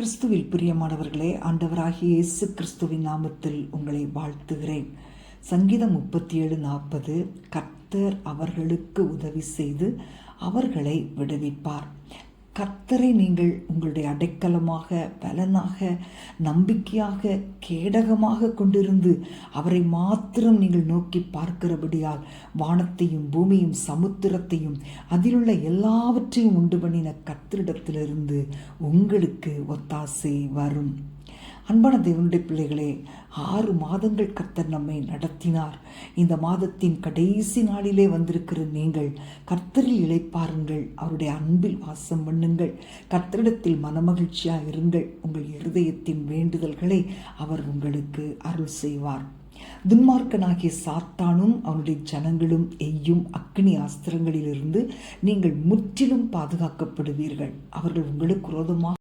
கிறிஸ்துவில் பிரியமானவர்களே, ஆண்டவராகிய இயேசு கிறிஸ்துவின் நாமத்தில் உங்களை வாழ்த்துகிறேன். சங்கீதம் 37:40, கர்த்தர் அவர்களுக்கு உதவி செய்து அவர்களை விடுவிப்பார். கர்த்தரை நீங்கள் உங்களுடைய அடைக்கலமாக, பலனாக, நம்பிக்கையாக, கேடகமாக கொண்டிருந்து அவரை மாத்திரம் நீங்கள் நோக்கி பார்க்கிறபடியால் வானத்தையும் பூமியும் சமுத்திரத்தையும் அதிலுள்ள எல்லாவற்றையும் உண்டு பண்ணின கர்த்தரிடத்திலிருந்து உங்களுக்கு ஒத்தாசை வரும். அன்பான தேவனுடைய பிள்ளைகளே, 6 மாதங்கள் கர்த்தர் நம்மை நடத்தினார். இந்த மாதத்தின் கடைசி நாளிலே வந்திருக்கிற நீங்கள் கர்த்தரில் இளைப்பாருங்கள், அவருடைய அன்பில் வாசம் பண்ணுங்கள், கர்த்தரிடத்தில் மனமகிழ்ச்சியாக இருங்கள். உங்கள் இருதயத்தின் வேண்டுதல்களை அவர் உங்களுக்கு அருள் செய்வார். துன்மார்க்கனாகிய சாத்தானும் அவனுடைய ஜனங்களும் எய்யும் அக்கினி அஸ்திரங்களிலிருந்து நீங்கள் முற்றிலும் பாதுகாக்கப்படுவீர்கள். அவர்கள் உங்களுக்கு விரோதமாக